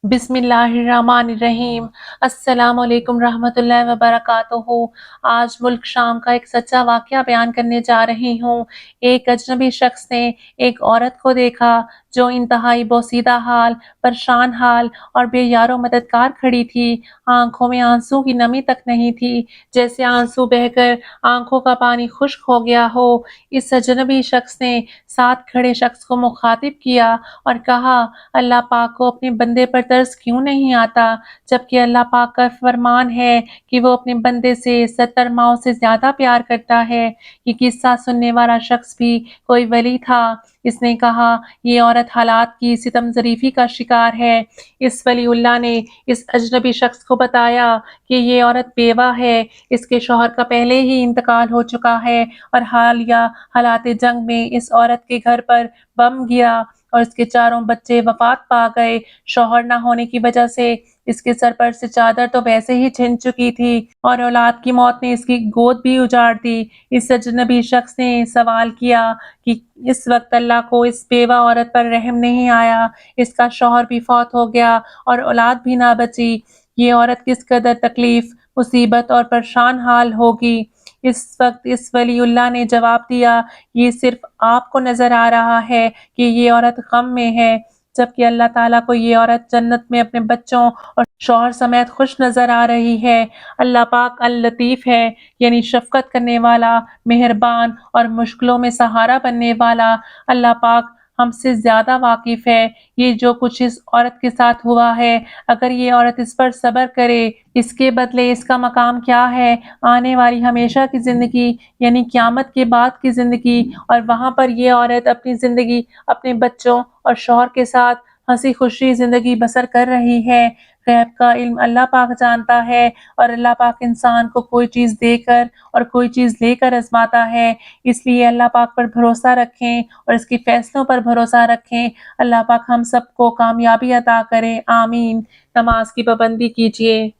बिस्मिल्लाहिर्रहमानिर्रहीम। अस्सलाम वालेकुम रहमतुल्लाहि व बरकातुहू। आज मुल्क शाम का एक सच्चा वाक़या बयान करने जा रही हूँ। एक अजनबी शख्स ने एक औरत को देखा जो इंतहाई बोसीदा हाल, परेशान हाल और बेयारो मददगार खड़ी थी। आँखों में आंसू की नमी तक नहीं थी, जैसे आंसू बहकर आँखों का पानी खुश्क हो गया हो। इस अजनबी शख्स ने साथ खड़े शख्स को मुखातिब किया और कहा, अल्लाह पाक को अपने बंदे पर तरस क्यों नहीं आता, जबकि अल्लाह पाक का फरमान है कि वो अपने बंदे से 70 माओं से ज़्यादा प्यार करता है। ये किस्सा सुनने वाला शख्स भी कोई वली था। इसने कहा, ये औरत हालात की सितमज़रीफ़ी का शिकार है। इस वलीउल्लाह ने इस अजनबी शख्स को बताया कि ये औरत बेवा है, इसके शौहर का पहले ही इंतकाल हो चुका है और हालिया हालात जंग में इस औरत के घर पर बम गिरा और इसके चारों बच्चे वफात पा गए। शौहर ना होने की वजह से इसके सर पर से चादर तो वैसे ही छिन चुकी थी और औलाद की मौत ने इसकी गोद भी उजाड़ दी। इस अजनबी शख्स ने सवाल किया कि इस वक्त अल्लाह को इस बेवा औरत पर रहम नहीं आया, इसका शौहर भी फौत हो गया और औलाद भी ना बची। ये औरत किस कदर तकलीफ, मुसीबत और परेशान हाल होगी। इस वक्त इस वलीउल्लाह ने जवाब दिया, ये सिर्फ आपको नजर आ रहा है कि ये औरत गम में है, जबकि अल्लाह ताला को ये औरत जन्नत में अपने बच्चों और शौहर समेत खुश नजर आ रही है। अल्लाह पाक अल लतीफ है, यानी शफकत करने वाला, मेहरबान और मुश्किलों में सहारा बनने वाला। अल्लाह पाक हमसे ज़्यादा वाकिफ है। ये जो कुछ इस औरत के साथ हुआ है, अगर ये औरत इस पर सब्र करे, इसके बदले इसका मकाम क्या है, आने वाली हमेशा की ज़िंदगी यानी क़यामत के बाद की ज़िंदगी, और वहाँ पर ये औरत अपनी ज़िंदगी अपने बच्चों और शौहर के साथ हँसी-खुशी ज़िंदगी बसर कर रही है। गैब का इल्म अल्लाह पाक जानता है और अल्लाह पाक इंसान को कोई चीज़ देकर और कोई चीज़ लेकर आज़माता है। इसलिए अल्लाह पाक पर भरोसा रखें और इसके फ़ैसलों पर भरोसा रखें। अल्लाह पाक हम सबको कामयाबी अता करे। आमीन। नमाज की पाबंदी कीजिए।